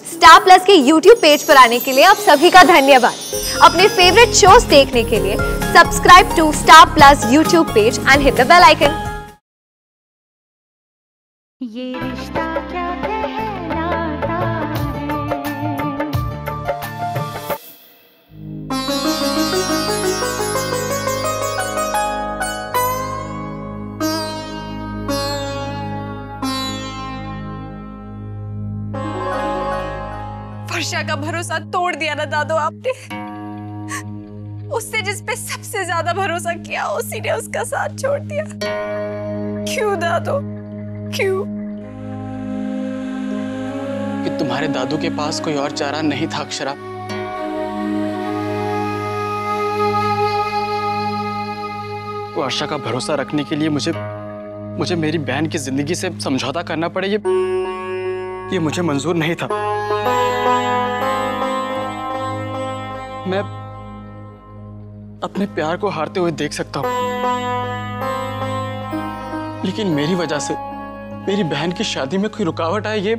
Star plus के YouTube page पर आने के लिए आप सभी का धन्यवाद। अपने फेवरेट शोज देखने के लिए subscribe to Star Plus YouTube page and hit the bell icon. ये रिश्ता क्या कहलाता है। वर्षा का भरोसा तोड़ दिया ना दादू आपने। उससे जिस पे सबसे ज्यादा भरोसा किया उसी ने उसका साथ छोड़ दिया। क्यों दादू, क्यों? कि तुम्हारे दादू के पास कोई और चारा नहीं था अक्षरा। वर्षा का भरोसा रखने के लिए मुझे मेरी बहन की जिंदगी से समझौता करना पड़े, ये मुझे मंजूर नहीं था। मैं अपने प्यार को हारते हुए देख सकता हूं, लेकिन मेरी वजह से मेरी बहन की शादी में कोई रुकावट आए, ये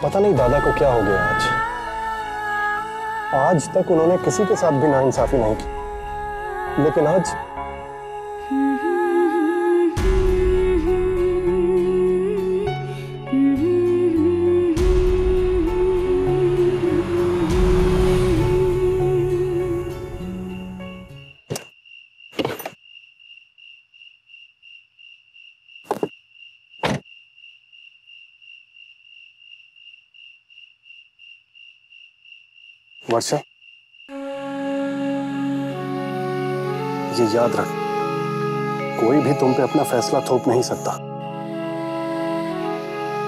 पता नहीं दादा को क्या हो गया आज तक उन्होंने किसी के साथ भी नाइंसाफी नहीं की, लेकिन आज वर्षा, ये याद रख, कोई भी तुम पे अपना फैसला थोप नहीं सकता।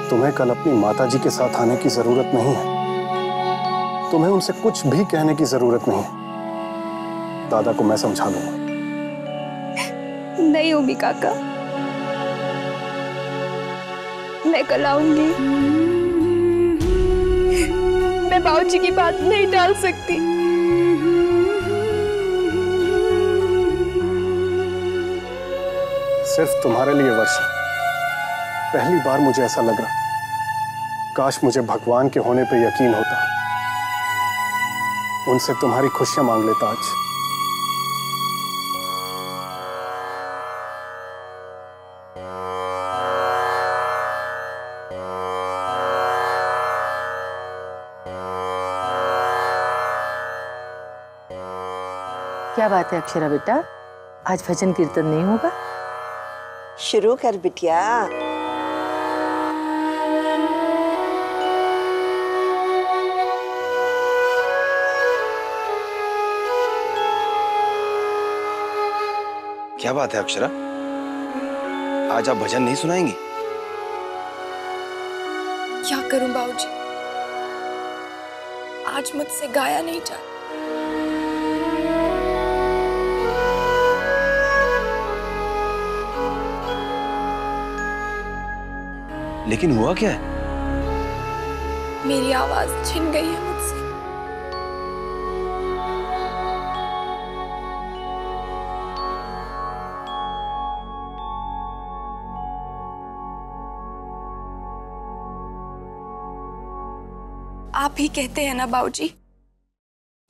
तुम्हें कल अपनी माताजी के साथ आने की जरूरत नहीं है। तुम्हें उनसे कुछ भी कहने की जरूरत नहीं है। दादा को मैं समझा लूंगा। नहीं ओमी काका, मैं कल आऊंगी। मैं बाबूजी की बात नहीं टाल सकती। सिर्फ तुम्हारे लिए वर्षा, पहली बार मुझे ऐसा लग रहा, काश मुझे भगवान के होने पे यकीन होता, उनसे तुम्हारी खुशियां मांग लेता आज। क्या बात है अक्षरा बेटा, आज भजन कीर्तन नहीं होगा? शुरू कर बिटिया। क्या बात है अक्षरा, आज आप भजन नहीं सुनाएंगी? क्या करूं बाबूजी, आज मुझसे गाया नहीं जाता। लेकिन हुआ क्या है? मेरी आवाज छिन गई है मुझसे। आप ही कहते हैं ना बाबूजी,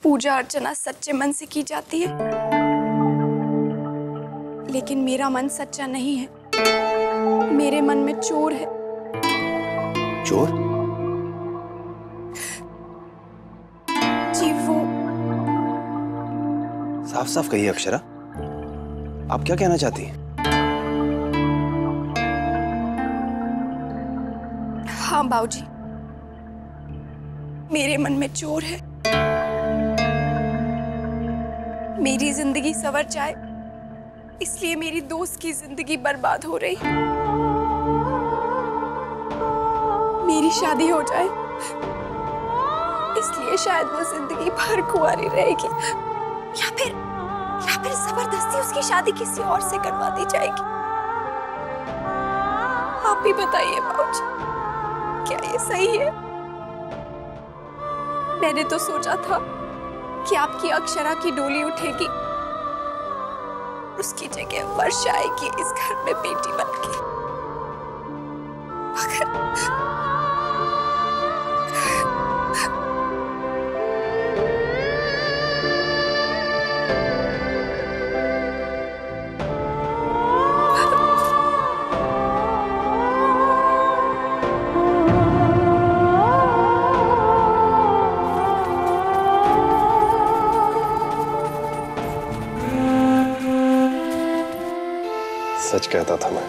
पूजा अर्चना सच्चे मन से की जाती है, लेकिन मेरा मन सच्चा नहीं है। मेरे मन में चोर है। चोर? जी वो। साफ साफ कहिए अक्षरा, आप क्या कहना चाहती हैं? हाँ बाबूजी, मेरे मन में चोर है। मेरी जिंदगी संवर जाए इसलिए मेरी दोस्त की जिंदगी बर्बाद हो रही। मेरी शादी हो जाए इसलिए शायद वो जिंदगी भर कुंवारी रहेगी, या फिर उसकी शादी किसी और से करवा दी जाएगी। आप ही बताइए बाबूजी, क्या ये सही है? मैंने तो सोचा था कि आपकी अक्षरा की डोली उठेगी, उसकी जगह वर्षा आएगी इस घर में बेटी बनके। सच कहता था मैं,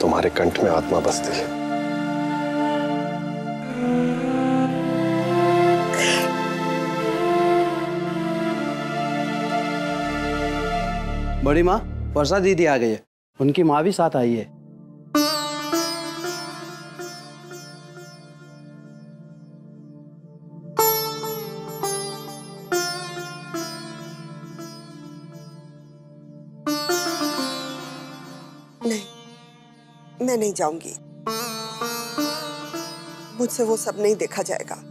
तुम्हारे कंठ में आत्मा बसती है। बड़ी माँ, वर्षा दीदी आ गई है। उनकी माँ भी साथ आई है। नहीं, मैं नहीं जाऊंगी। मुझसे वो सब नहीं देखा जाएगा।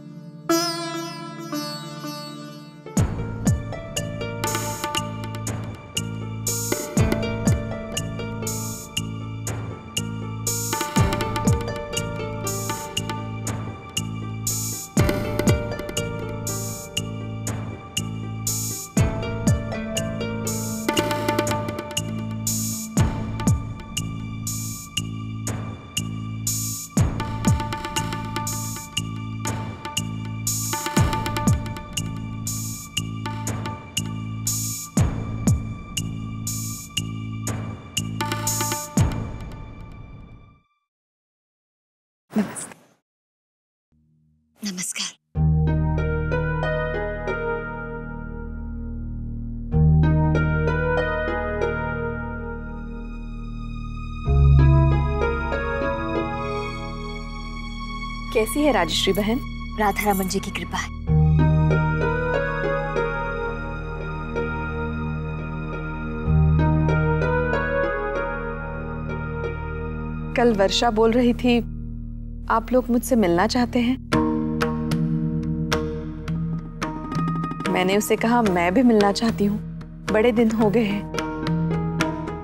नमस्कार। कैसी है राजश्री बहन? राधा रमन जी की कृपा है। कल वर्षा बोल रही थी आप लोग मुझसे मिलना चाहते हैं। मैंने उसे कहा मैं भी मिलना चाहती हूँ, बड़े दिन हो गए हैं।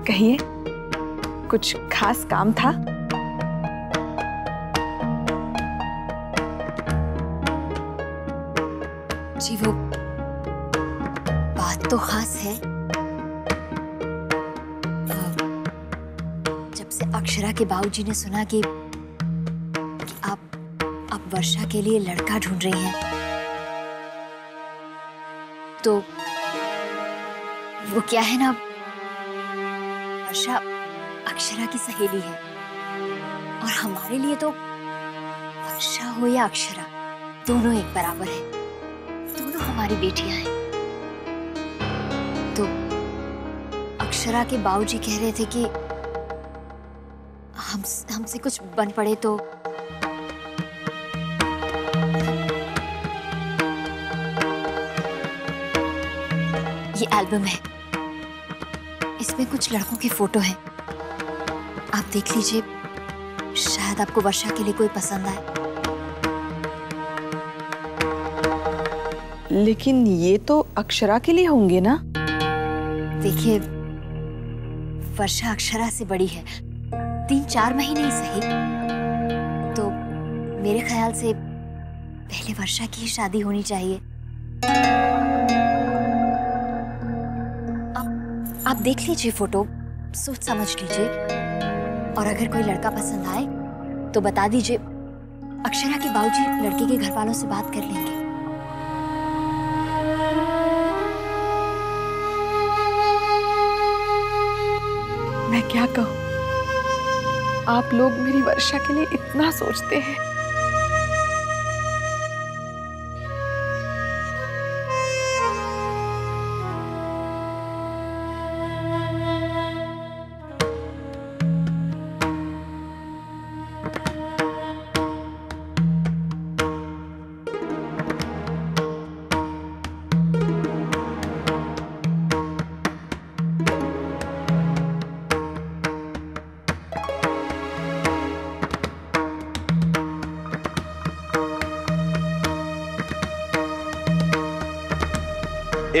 कहिए, कुछ खास काम था? जी वो बात तो खास है। जब से अक्षरा के बाबूजी ने सुना कि आप वर्षा के लिए लड़का ढूंढ रही हैं, तो वो क्या है ना, वर्षा अक्षरा की सहेली है और हमारे लिए तो वर्षा हो या अक्षरा दोनों एक बराबर है, दोनों हमारी बेटियां हैं। तो अक्षरा के बाबूजी कह रहे थे कि हमसे कुछ बन पड़े तो ये एल्बम है, इसमें कुछ लड़कों के फोटो हैं, आप देख लीजिए, शायद आपको वर्षा के लिए कोई पसंद आए। लेकिन ये तो अक्षरा के लिए होंगे ना? देखिए, वर्षा अक्षरा से बड़ी है, 3-4 महीने ही सही। तो मेरे ख्याल से पहले वर्षा की ही शादी होनी चाहिए। आप देख लीजिए फोटो, सोच समझ लीजिए, और अगर कोई लड़का पसंद आए तो बता दीजिए, अक्षरा के बाबूजी लड़के के घर वालों से बात कर लेंगे। मैं क्या कहूँ, आप लोग मेरी वर्षा के लिए इतना सोचते हैं।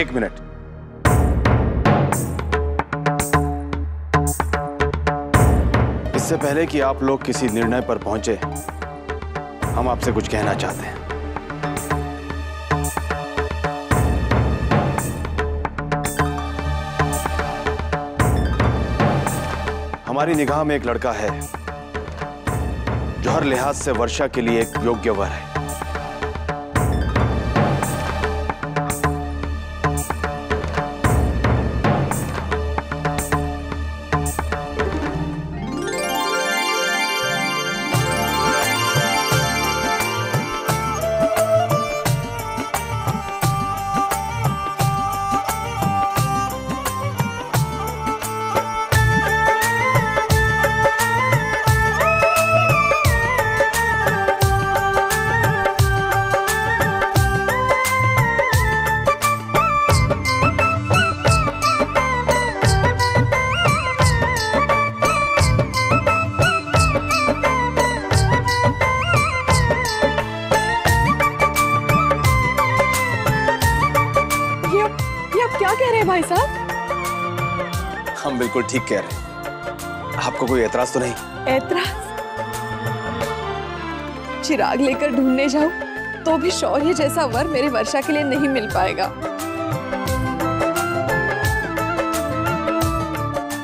एक मिनट। इससे पहले कि आप लोग किसी निर्णय पर पहुंचे, हम आपसे कुछ कहना चाहते हैं। हमारी निगाह में एक लड़का है जो हर लिहाज से वर्षा के लिए एक योग्य वर है। भाई साहब? हम बिल्कुल ठीक कह रहे हैं। आपको कोई एतराज तो नहीं? एतराज? चिराग लेकर ढूंढने जाऊं तो भी शौर्य जैसा वर मेरी वर्षा के लिए नहीं मिल पाएगा।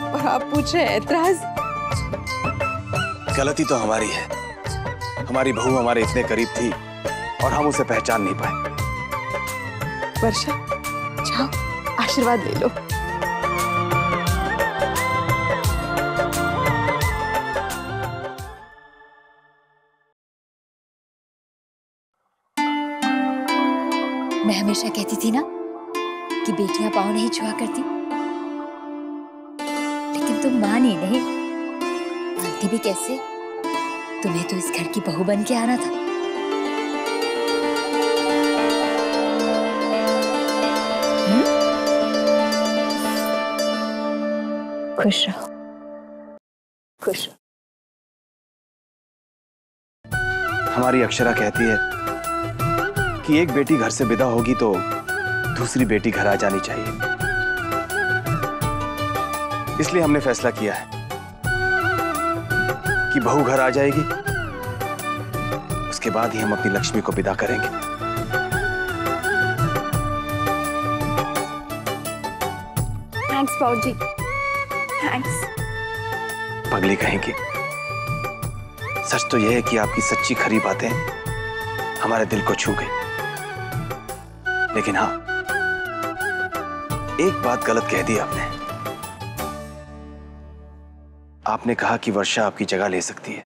और आप पूछ रहे एतराज? गलती तो हमारी है। हमारी बहू हमारे इतने करीब थी और हम उसे पहचान नहीं पाए। वर्षा, जाओ आशीर्वाद ले लो। मैं हमेशा कहती थी ना कि बेटियां पाँव नहीं छुआ करती, लेकिन तुम मानी नहीं। मानती भी कैसे? तुम्हें तो इस घर की बहू बन के आना था। खुश रहो, खुश रहो। हमारी अक्षरा कहती है कि एक बेटी घर से विदा होगी तो दूसरी बेटी घर आ जानी चाहिए। इसलिए हमने फैसला किया है कि बहू घर आ जाएगी, उसके बाद ही हम अपनी लक्ष्मी को विदा करेंगे। थैंक्स बाबूजी, थैंक्स। पगली कहेंगी। सच तो यह है कि आपकी सच्ची खरी बातें हमारे दिल को छू गई। लेकिन हाँ, एक बात गलत कह दी आपने। आपने कहा कि वर्षा आपकी जगह ले सकती है।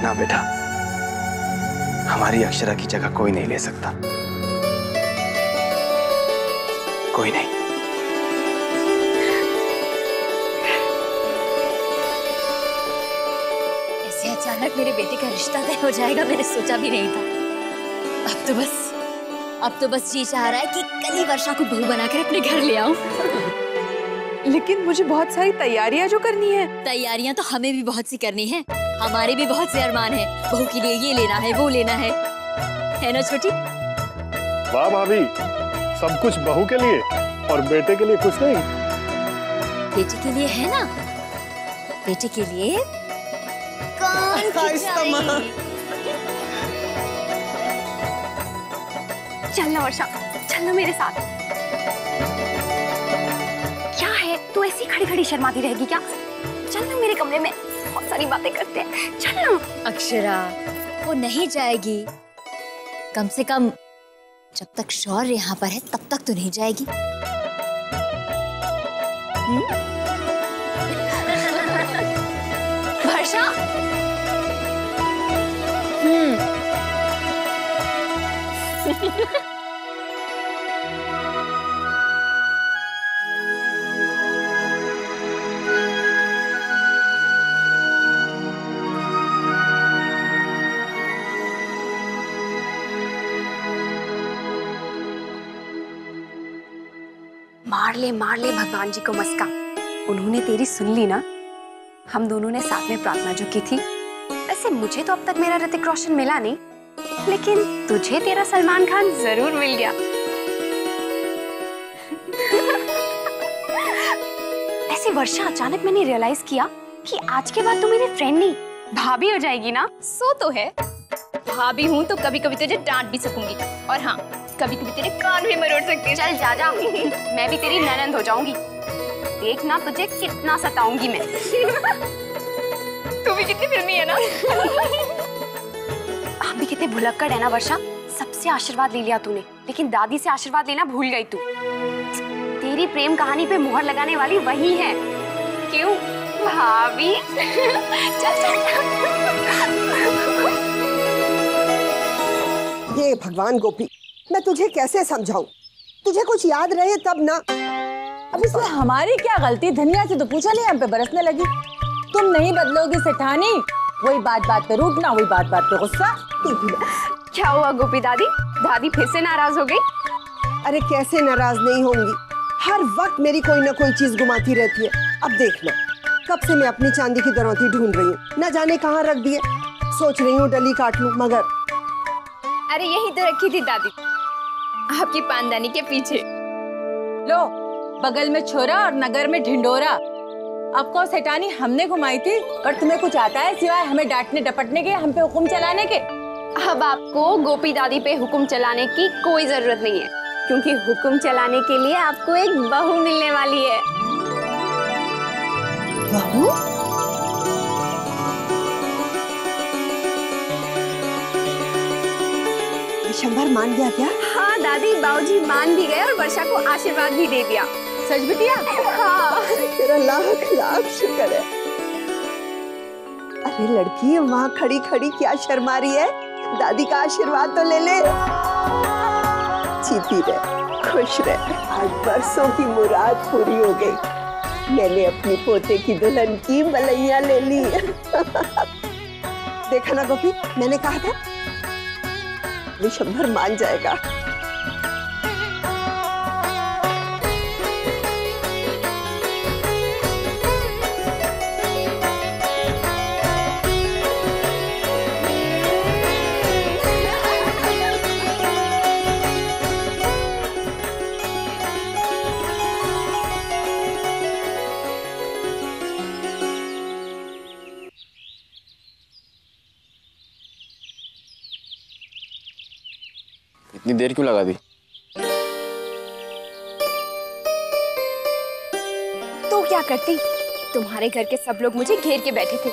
ना बेटा, हमारी अक्षरा की जगह कोई नहीं ले सकता। कोई नहीं। ऐसे अचानक मेरे बेटे का रिश्ता तय हो जाएगा, मैंने सोचा भी नहीं था। अब तो बस जी चाह रहा है कि कल ही वर्षा को बहू बनाकर अपने घर ले आऊं। लेकिन मुझे बहुत सारी तैयारियां जो करनी है। तैयारियां तो हमें भी बहुत सी करनी है। हमारे भी बहुत से अरमान है। बहू के लिए ये लेना है, वो लेना है ना छोटी? वाह भाभी, सब कुछ बहू के लिए और बेटे के लिए कुछ नहीं। बेटे के लिए है ना, बेटे के लिए कान खिंचाई। चलना वर्षा, चलना मेरे साथ। क्या है, तू ऐसी खड़ी खड़ी शर्माती रहेगी क्या? चलना मेरे कमरे में, बहुत सारी बातें करते हैं। चलना। अक्षरा, वो नहीं जाएगी। कम से कम जब तक शौर्य यहाँ पर है तब तक तो नहीं जाएगी। वर्षा। मार ले भगवान जी को मस्का। उन्होंने तेरी सुन ली ना। हम दोनों ने साथ में प्रार्थना जो की थी। वैसे मुझे तो अब तक मेरा ऋतिक रोशन मिला नहीं, लेकिन तुझे तेरा सलमान खान जरूर मिल गया। वर्षा, अचानक मैंने रियलाइज किया कि आज के बाद तू मेरी फ्रेंड नहीं भाभी हो जाएगी ना। सो तो है, भाभी हूँ तो कभी कभी तुझे डांट भी सकूंगी, और हाँ कभी कभी तेरे कान भी मरोड़ सकती हूँ। चल जा जा मैं भी तेरी ननंद हो जाऊंगी, देखना तुझे कितना सताऊंगी मैं। तू भी कितनी फिल्मी है ना। आप भी कितने भुलक्कड़ है ना वर्षा, सबसे आशीर्वाद ले लिया तूने, लेकिन दादी से आशीर्वाद लेना भूल गई तू। तेरी प्रेम कहानी पे मुहर लगाने वाली वही है। क्यों भाभी? चल चल। ये भगवान गोपी, मैं तुझे कैसे समझाऊं? तुझे कुछ याद रहे तब ना। अब इसमें हमारी क्या गलती? धनिया से तो पूछा नहीं, हम पे बरसने लगी। तुम नहीं बदलोगी सेठानी, वही बात बात पे रूठना, वही बात बात पे गुस्सा। क्या हुआ गोपी दादी? दादी फिर से नाराज हो गई? अरे कैसे नाराज नहीं होंगी, हर वक्त मेरी कोई ना कोई चीज घुमाती रहती है। अब देखना, कब से मैं अपनी चांदी की दरौती ढूंढ रही हूँ, न जाने कहाँ रख दिए। सोच रही हूँ डली काट लूं, मगर अरे यही तो रखी थी दादी, आपकी पानदानी के पीछे। लो, बगल में छोरा और नगर में ढिंडोरा। अब को सेठानी हमने घुमाई थी, और तुम्हें कुछ आता है सिवाय हमें डांटने डपटने के, हम पे हुक्म चलाने के? अब आपको गोपी दादी पे हुक्म चलाने की कोई जरूरत नहीं है, क्योंकि हुक्म चलाने के लिए आपको एक बहू मिलने वाली है। बहू? विशंभर मान गया क्या? हाँ दादी, बाबूजी मान भी गए और वर्षा को आशीर्वाद भी दे दिया। सच बिटिया? हाँ। तेरा लाख लाख शुक्र है। अरे लड़की, वहाँ खड़ी खड़ी क्या शर्मा रही है? दादी का आशीर्वाद तो ले ले। जीती रहे, खुश रहे। आज बरसों की मुराद पूरी हो गई। मैंने अपनी पोते की दुल्हन की बलैया ले ली। देखा ना गोपी, मैंने कहा था विशंभर मान जाएगा। इतनी देर क्यों लगा दी? तो क्या करती, तुम्हारे घर के सब लोग मुझे घेर के बैठे थे।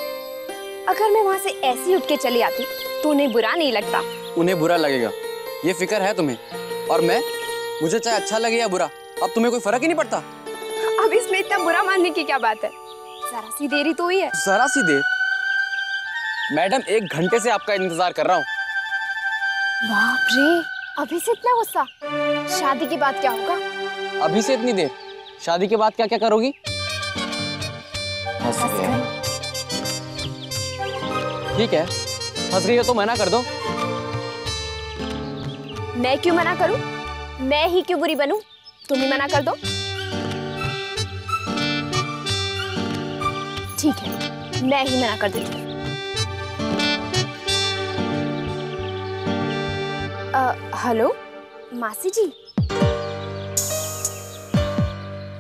अगर मैं वहाँ से ऐसी उठ के चली आती तो उन्हें बुरा नहीं लगता? उन्हें बुरा लगेगा, ये फिक्र है तुम्हें। और मैं, मुझे चाहे अच्छा लगे या बुरा, अब तुम्हें कोई फर्क ही नहीं पड़ता। अब इसमें इतना बुरा मानने की क्या बात है? जरा सी देरी तो हुई है। जरा सी देर? मैडम, 1 घंटे से आपका इंतजार कर रहा हूँ। बाप रे, अभी से इतना गुस्सा? शादी के बाद क्या होगा? अभी से इतनी देर? शादी के बाद क्या क्या करोगी? हंस गए। ठीक है, हंस गई हो तो मना कर दो। मैं क्यों मना करूं? मैं ही क्यों बुरी बनूं? तुम ही मना कर दो। ठीक है, मैं ही मना कर देती हूँ। हेलो मासी जी,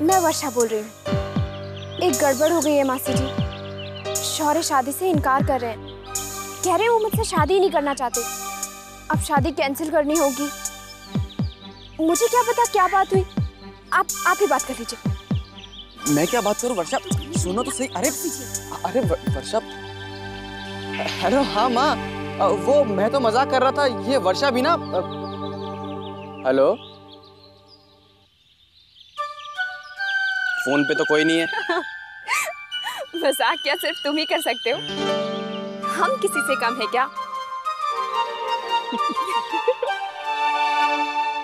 मैं वर्षा बोल रही हूँ। एक गड़बड़ हो गई है मासी जी। शौर्य शादी से इनकार कर रहे हैं, कह रहे हैं वो मुझसे शादी ही नहीं करना चाहते। अब शादी कैंसिल करनी होगी। मुझे क्या पता क्या बात हुई, आप ही बात कर लीजिए। मैं क्या बात करूं वर्षा? सुनो तो सही। अरे वर्षा, हेलो। हाँ माँ, वो मैं तो मजाक कर रहा था, ये वर्षा भी ना। हेलो, फोन पे तो कोई नहीं है। मजाक क्या सिर्फ तुम ही कर सकते हो? हम किसी से कम है क्या?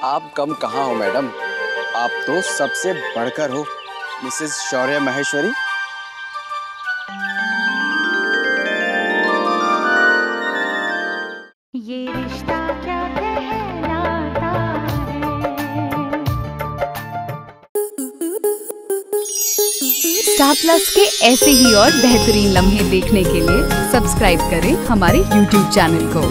आप कम कहाँ हो मैडम, आप तो सबसे बढ़कर हो, मिसेस शौर्य महेश्वरी। ये रिश्ता क्या कहलाता है। स्टार प्लस के ऐसे ही और बेहतरीन लम्हे देखने के लिए सब्सक्राइब करें हमारे YouTube चैनल को।